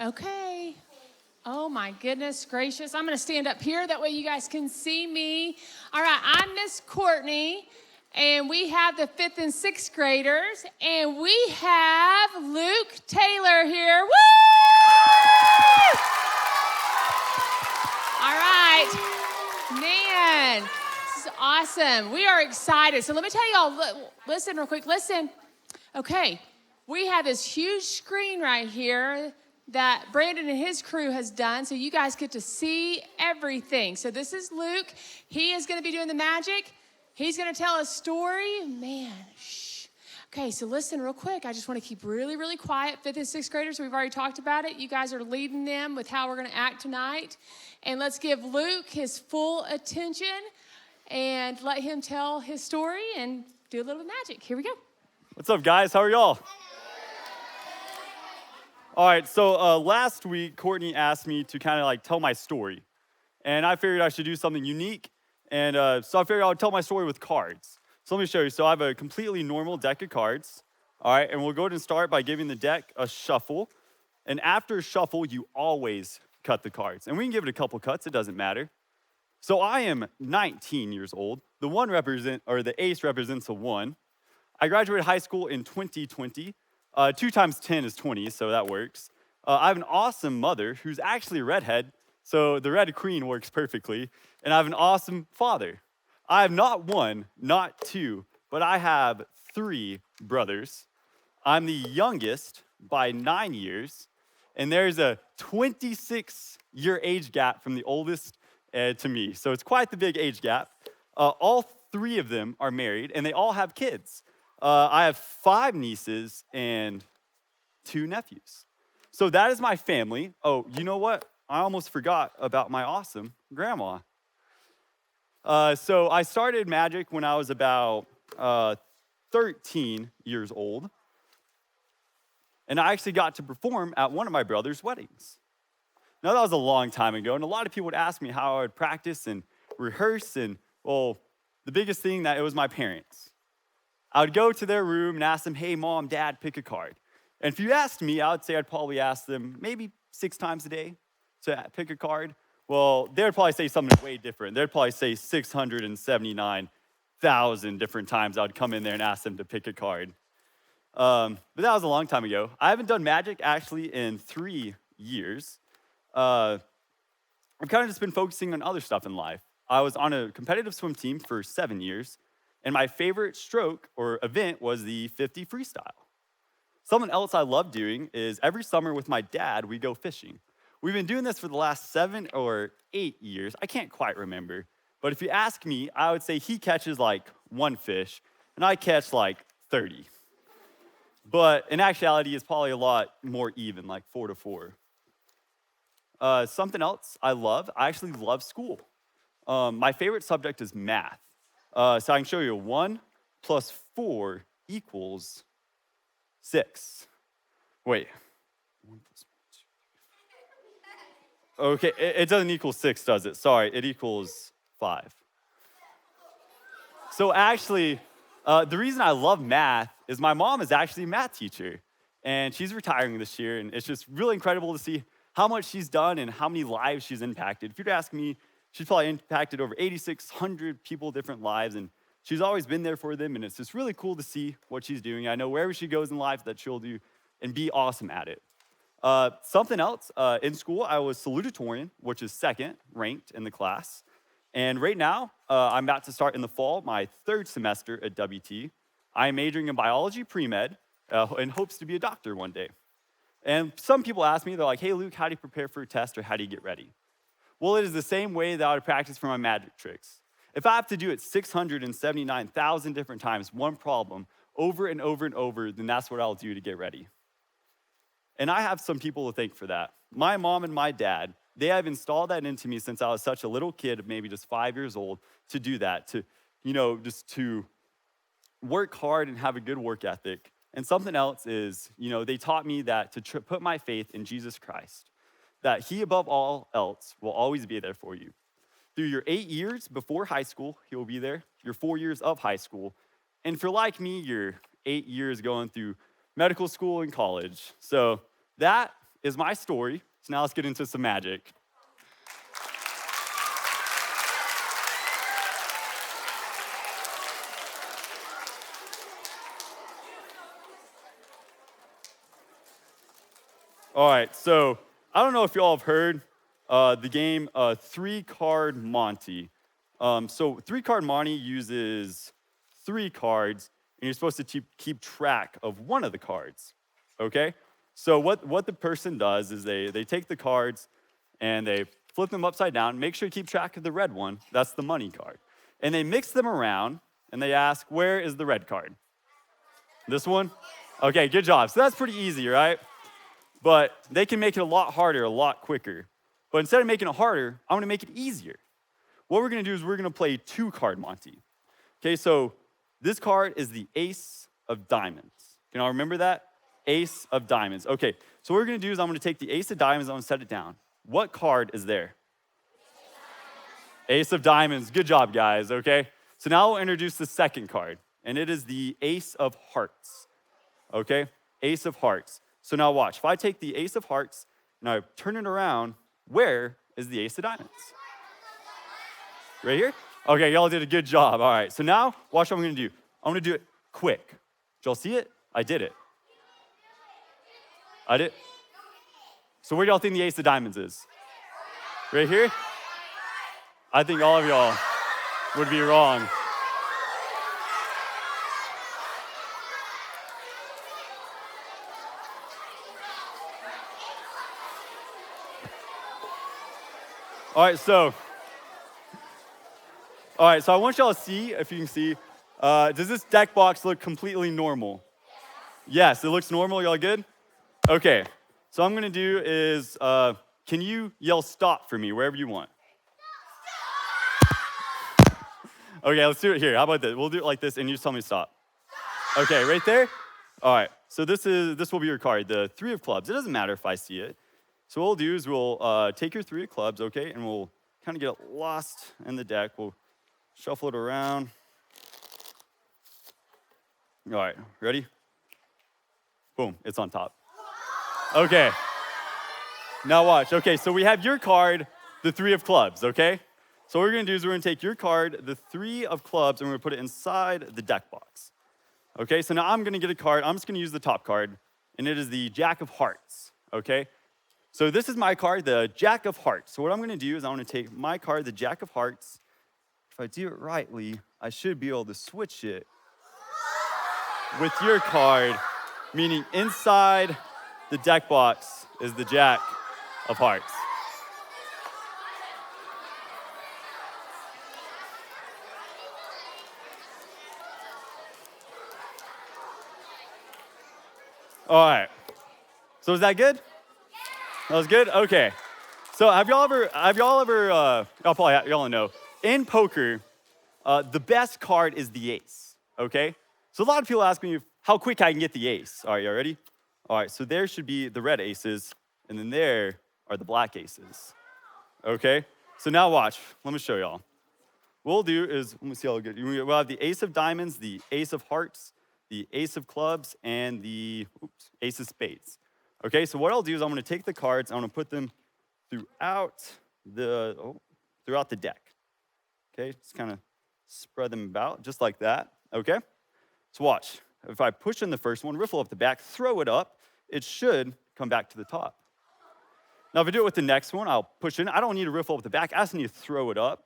Okay. Oh my goodness gracious. I'm going to stand up here. That way you guys can see me. All right, I'm Miss Courtney, and we have the 5th and 6th graders, and we have Luke Taylor here. Woo! All right. Man, this is awesome. We are excited. So let me tell y'all, listen real quick. Listen. Okay, we have this huge screen right here that Brandon and his crew has done, so you guys get to see everything. So this is Luke. He is going to be doing the magic. He's going to tell a story. Man, shh. Okay, so listen real quick. I just want to keep really, really quiet. 5th and 6th graders, we've already talked about it. You guys are leading them with how we're going to act tonight. And let's give Luke his full attention and let him tell his story and do a little magic. Here we go. What's up, guys? How are y'all? All right, so last week, Courtney asked me to kind of like tell my story. And I figured I should do something unique. And so I figured I would tell my story with cards. So let me show you. So I have a completely normal deck of cards. All right, and we'll go ahead and start by giving the deck a shuffle. And after shuffle, you always cut the cards. And we can give it a couple cuts, it doesn't matter. So I am 19 years old. The ace represents a 1. I graduated high school in 2020. 2 times 10 is 20, so that works. I have an awesome mother who's actually a redhead, so the red queen works perfectly. And I have an awesome father. I have not 1, not 2, but I have 3 brothers. I'm the youngest by 9 years, and there's a 26-year age gap from the oldest to me. So it's quite the big age gap. All 3 of them are married, and they all have kids. I have 5 nieces and 2 nephews. So that is my family. Oh, you know what? I almost forgot about my awesome grandma. So I started magic when I was about 13 years old. And I actually got to perform at one of my brother's weddings. Now, that was a long time ago, and a lot of people would ask me how I would practice and rehearse. And, well, the biggest thing that it was my parents. I would go to their room and ask them, hey, Mom, Dad, pick a card. And if you asked me, I would say I'd probably ask them maybe 6 times a day to pick a card. Well, they would probably say something way different. They'd probably say 679,000 different times I would come in there and ask them to pick a card. But that was a long time ago. I haven't done magic actually in 3 years. I've kind of just been focusing on other stuff in life. I was on a competitive swim team for 7 years. And my favorite stroke or event was the 50 freestyle. Something else I love doing is every summer with my dad, we go fishing. We've been doing this for the last 7 or 8 years. I can't quite remember. But if you ask me, I would say he catches like 1 fish, and I catch like 30. But in actuality, it's probably a lot more even, like 4 to 4. Something else I actually love school. My favorite subject is math. So I can show you 1 plus 4 equals 6. Wait. 1 plus 1, 2. Okay, it doesn't equal 6, does it? Sorry, it equals 5. So actually, the reason I love math is my mom is actually a math teacher. And she's retiring this year, and it's just really incredible to see how much she's done and how many lives she's impacted. If you'd ask me, she's probably impacted over 8,600 people, different lives, and she's always been there for them, and it's just really cool to see what she's doing. I know wherever she goes in life that she'll do and be awesome at it. Something else, in school, I was salutatorian, which is 2nd ranked in the class. And right now, I'm about to start in the fall my 3rd semester at WT. I'm majoring in biology pre-med in hopes to be a doctor one day. And some people ask me, they're like, hey, Luke, how do you prepare for a test or how do you get ready? Well, it is the same way that I would practice for my magic tricks. If I have to do it 679,000 different times, one problem, over and over and over, then that's what I'll do to get ready. And I have some people to thank for that. My mom and my dad, they have installed that into me since I was such a little kid, maybe just 5 years old, to do that, just to work hard and have a good work ethic. And something else is, they taught me that to put my faith in Jesus Christ, that he above all else will always be there for you. Through your 8 years before high school, he will be there, your 4 years of high school. And if you're like me, you're 8 years going through medical school and college. So that is my story. So now let's get into some magic. All right, so I don't know if y'all have heard the game three-card Monty. So three-card Monty uses 3 cards, and you're supposed to keep track of one of the cards, okay? So what the person does is they take the cards and they flip them upside down, make sure you keep track of the red one, that's the money card. And they mix them around, and they ask, where is the red card? This one? Okay, good job. So that's pretty easy, right? But they can make it a lot harder, a lot quicker. But instead of making it harder, I'm gonna make it easier. What we're gonna do is we're gonna play 2-card Monty. Okay, so this card is the ace of diamonds. Can y'all remember that? Ace of diamonds. Okay, so what we're gonna do is I'm gonna take the ace of diamonds, I'm gonna set it down. What card is there? Ace of diamonds. Good job, guys, okay? So now we'll introduce the second card, and it is the ace of hearts, okay? Ace of hearts. So now watch, if I take the ace of hearts and I turn it around, where is the ace of diamonds? Right here? Okay, y'all did a good job. All right, so now watch what I'm gonna do. I'm gonna do it quick. Did y'all see it? I did it. I did. So where do y'all think the ace of diamonds is? Right here? I think all of y'all would be wrong. All right, so I want y'all to see, if you can see, does this deck box look completely normal? Yes, it looks normal. Y'all good? Okay, so what I'm gonna do is, can you yell stop for me wherever you want? Okay, let's do it here. How about this? We'll do it like this, and you just tell me to stop. Okay, right there? All right, so this will be your card, the 3 of clubs. It doesn't matter if I see it. So what we'll do is we'll take your 3 of clubs, okay, and we'll kind of get it lost in the deck. We'll shuffle it around. All right, ready? Boom, it's on top. Okay, now watch. Okay, so we have your card, the 3 of clubs, okay? So what we're gonna do is we're gonna take your card, the 3 of clubs, and we're gonna put it inside the deck box. Okay, so now I'm gonna get a card. I'm just gonna use the top card, and it is the Jack of Hearts, okay? So this is my card, the Jack of Hearts. So what I'm gonna do is I'm gonna take my card, the Jack of Hearts. If I do it rightly, I should be able to switch it with your card, meaning inside the deck box is the Jack of Hearts. All right, so is that good? That was good? Okay. So have y'all ever, y'all know, in poker, the best card is the ace, okay? So a lot of people ask me how quick I can get the ace. All right, y'all ready? All right, so there should be the red aces, and then there are the black aces, okay? So now watch, let me show y'all. What we'll do is, let me see how good. We'll have the ace of diamonds, the ace of hearts, the ace of clubs, and the ace of spades. Okay, so what I'll do is I'm gonna take the cards, I'm gonna put them throughout the deck. Okay, just kind of spread them about, just like that, okay? So watch, if I push in the first one, riffle up the back, throw it up, it should come back to the top. Now if I do it with the next one, I'll push in, I don't need to riffle up the back, I just need to throw it up,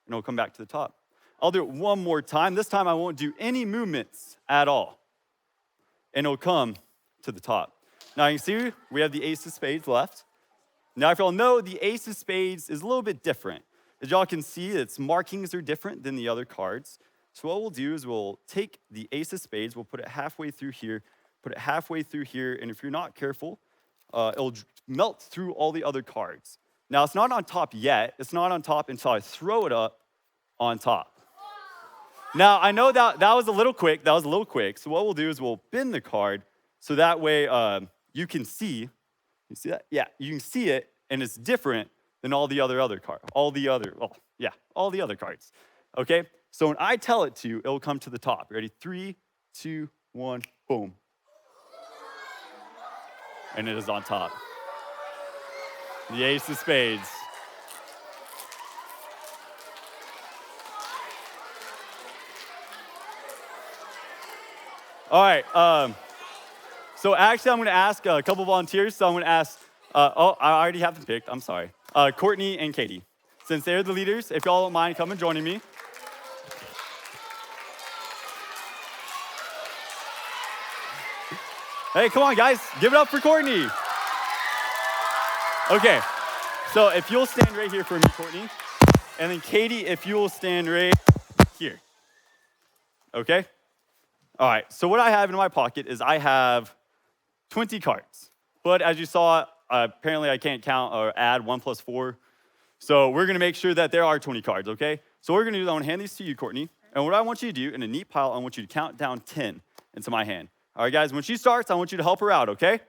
and it'll come back to the top. I'll do it one more time. This time I won't do any movements at all, and it'll come to the top. Now you can see we have the ace of spades left. Now if y'all know, the ace of spades is a little bit different. As y'all can see, its markings are different than the other cards. So what we'll do is we'll take the ace of spades, we'll put it halfway through here, put it halfway through here, and if you're not careful, it'll melt through all the other cards. Now it's not on top yet. It's not on top until I throw it up on top. Now I know that was a little quick. So what we'll do is we'll bend the card so that way you can see. You see that? Yeah, you can see it, and it's different than all the other cards. All the other cards. Okay? So when I tell it to, it'll come to the top. Ready? 3, 2, 1, boom. And it is on top. The ace of spades. All right. So actually, I'm going to ask a couple volunteers. So I'm going to ask, I already have them picked. I'm sorry. Courtney and Katie. Since they're the leaders, if y'all don't mind coming joining me. Hey, come on, guys. Give it up for Courtney. Okay. So if you'll stand right here for me, Courtney. And then Katie, if you'll stand right here. Okay? All right. So what I have in my pocket is I have 20 cards. But as you saw, apparently I can't count or add 1 plus 4. So we're going to make sure that there are 20 cards, okay? So what we're going to do is I'm going to hand these to you, Courtney. And what I want you to do in a neat pile, I want you to count down 10 into my hand. All right, guys, when she starts, I want you to help her out, okay?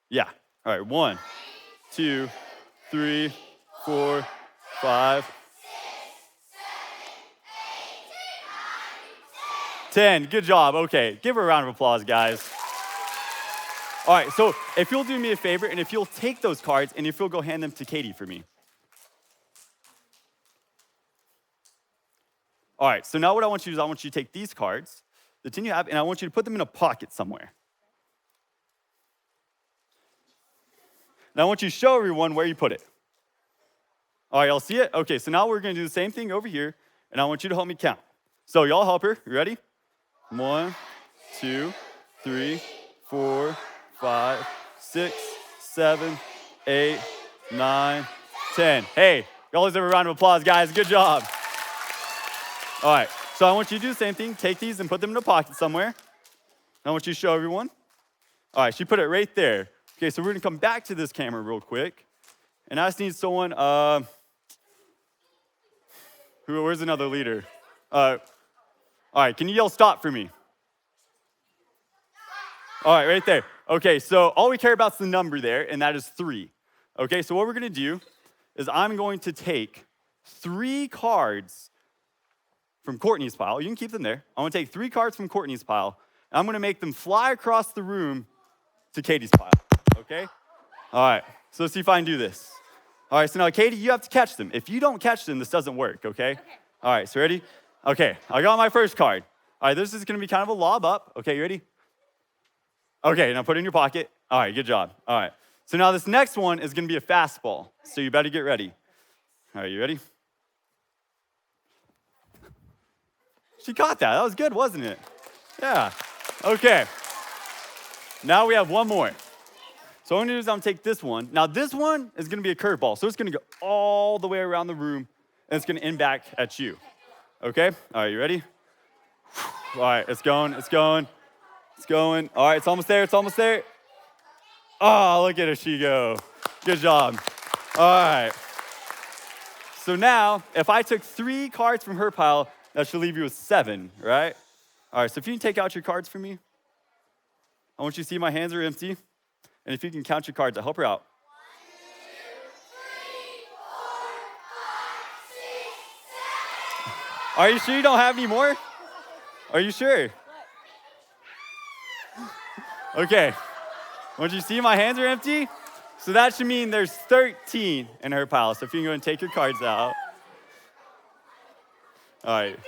Yeah. All right, 1, 2, 3, 4, 5, 10. Good job. Okay, give her a round of applause, guys. All right, so if you'll do me a favor, and if you'll take those cards, and if you'll go hand them to Katie for me. All right, so now what I want you to do is I want you to take these cards, the 10 you have, and I want you to put them in a pocket somewhere. And I want you to show everyone where you put it. All right, y'all see it? Okay, so now we're going to do the same thing over here, and I want you to help me count. So y'all help her. You ready? 1, 2, 3, 4, 5, 6, 7, 8, 9, 10. Hey, y'all deserve a round of applause, guys. Good job. All right, so I want you to do the same thing. Take these and put them in a pocket somewhere. I want you to show everyone. All right, she put it right there. Okay, so we're gonna come back to this camera real quick. And I just need someone, where's another leader? All right, can you yell stop for me? All right, right there. Okay, so all we care about is the number there, and that is 3. Okay, so what we're gonna do is I'm going to take 3 cards from Courtney's pile. You can keep them there. I'm gonna take 3 cards from Courtney's pile, and I'm gonna make them fly across the room to Katie's pile, okay? All right, so let's see if I can do this. All right, so now Katie, you have to catch them. If you don't catch them, this doesn't work, okay? All right, so ready? Okay, I got my first card. All right, this is gonna be kind of a lob up. Okay, you ready? Okay, now put it in your pocket. All right, good job. All right, so now this next one is gonna be a fastball, so you better get ready. All right, you ready? She caught that. That was good, wasn't it? Yeah. Okay. Now we have one more. So what I'm gonna do is I'm gonna take this one. Now this one is gonna be a curveball. So it's gonna go all the way around the room and it's gonna end back at you. Okay? All right, you ready? All right, it's going, it's going, it's going. All right, it's almost there, it's almost there. Oh, look at her, she go. Good job. All right. So now, if I took 3 cards from her pile, that should leave you with 7, right? All right, so if you can take out your cards for me. I want you to see my hands are empty. And if you can count your cards, I'll help her out. 1, 2, 3, 4, 5, 6, 7, 8, 9, 10, 11, 12, 13. Are you sure you don't have any more? Are you sure? Okay. Once you see my hands are empty, so that should mean there's 13 in her pile. So if you can go and take your cards out. All right.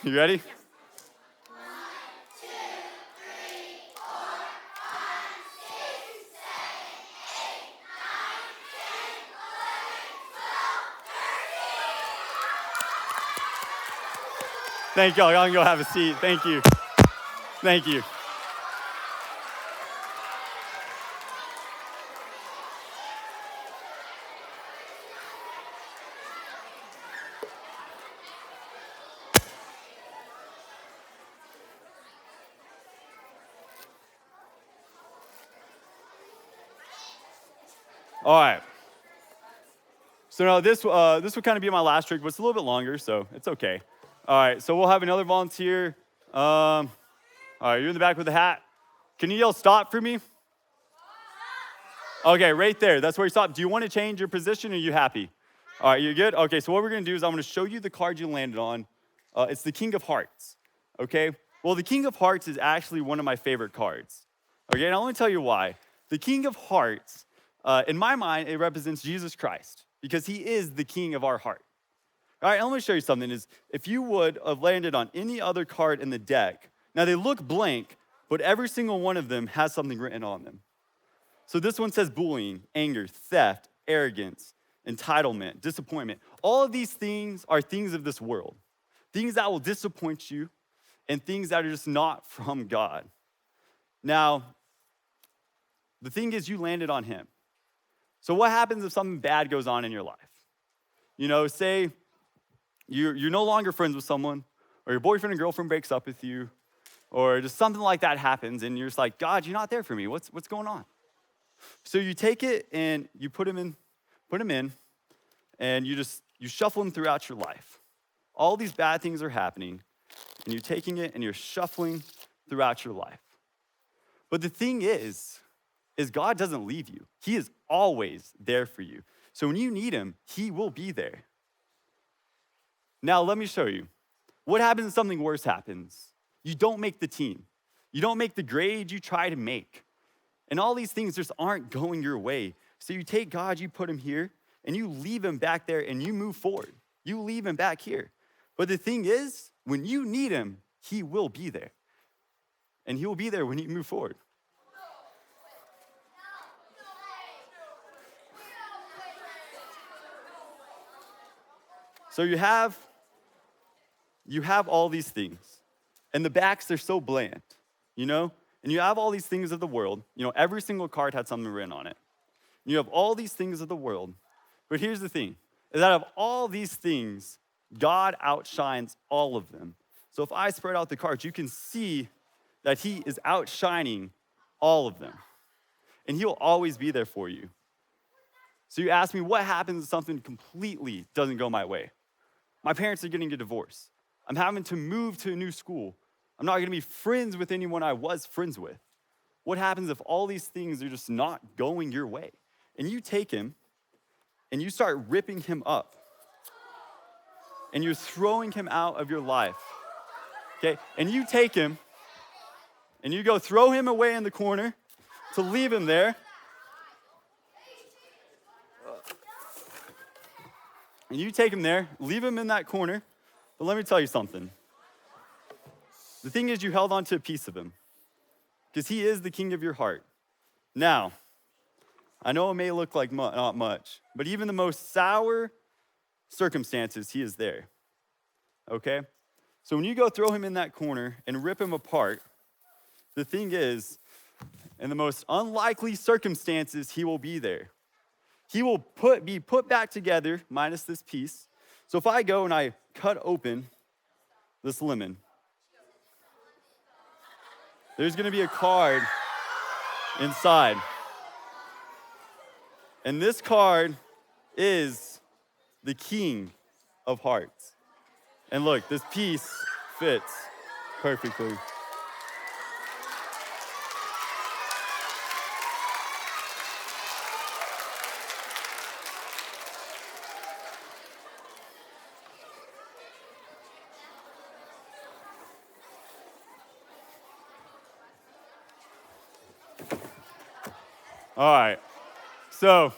You ready? 1, 2, 3, 4, 5, 6, 7, 8, 9, 10, 11, 12, 13. Thank y'all. Y'all can go have a seat. Thank you. Thank you. All right. So now this would kind of be my last trick, but it's a little bit longer, so it's okay. All right, so we'll have another volunteer. All right, you're in the back with the hat. Can you yell stop for me? Okay, right there. That's where you stop. Do you want to change your position, or are you happy? All right, you good? Okay, so what we're going to do is I'm going to show you the card you landed on. It's the King of Hearts, okay? Well, the King of Hearts is actually one of my favorite cards. Okay, and I'll only tell you why. The King of Hearts In my mind, it represents Jesus Christ because he is the king of our heart. All right, let me show you something. Is if you would have landed on any other card in the deck, now they look blank, but every single one of them has something written on them. So this one says bullying, anger, theft, arrogance, entitlement, disappointment. All of these things are things of this world, things that will disappoint you and things that are just not from God. Now, the thing is, you landed on him. So what happens if something bad goes on in your life? You know, say you're no longer friends with someone, or your boyfriend and girlfriend breaks up with you, or just something like that happens, and you're just like, God, you're not there for me. What's going on? So you take it and you put him in, and you shuffle him throughout your life. All these bad things are happening, and you're taking it and you're shuffling throughout your life. But the thing is God doesn't leave you. He is always there for you. So when you need him, he will be there. Now, let me show you. What happens if something worse happens? You don't make the team. You don't make the grade you try to make. And all these things just aren't going your way. So you take God, you put him here, and you leave him back there, and you move forward. You leave him back here. But the thing is, when you need him, he will be there. And he will be there when you move forward. So you have all these things. And the backs, they're so bland, you know? And you have all these things of the world. You know, every single card had something written on it. And you have all these things of the world. But here's the thing, is that of all these things, God outshines all of them. So if I spread out the cards, you can see that he is outshining all of them. And he'll always be there for you. So you ask me, what happens if something completely doesn't go my way? My parents are getting a divorce. I'm having to move to a new school. I'm not gonna be friends with anyone I was friends with. What happens if all these things are just not going your way? And you take him and you start ripping him up. And you're throwing him out of your life. Okay? And you take him and you go throw him away in the corner to leave him there. And you take him there, leave him in that corner. But let me tell you something. The thing is, you held on to a piece of him because he is the king of your heart. Now, I know it may look like not much, but even the most sour circumstances, he is there. Okay? So when you go throw him in that corner and rip him apart, the thing is, in the most unlikely circumstances, he will be there. He will be put back together, minus this piece. So if I go and I cut open this lemon, there's gonna be a card inside. And this card is the King of Hearts. And look, this piece fits perfectly. All right, so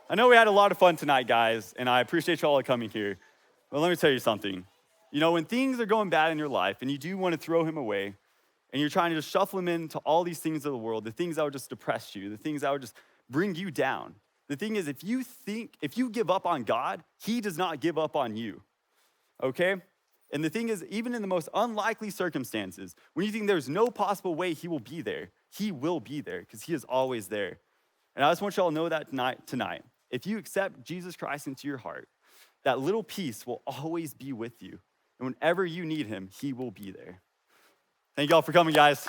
I know we had a lot of fun tonight, guys, and I appreciate you all coming here. But let me tell you something. You know, when things are going bad in your life and you do want to throw him away, and you're trying to just shuffle him into all these things of the world, the things that would just depress you, the things that would just bring you down. The thing is, if you give up on God, he does not give up on you, okay? And the thing is, even in the most unlikely circumstances, when you think there's no possible way he will be there, he will be there because he is always there. And I just want y'all to know that tonight. If you accept Jesus Christ into your heart, that little piece will always be with you. And whenever you need him, he will be there. Thank y'all for coming, guys.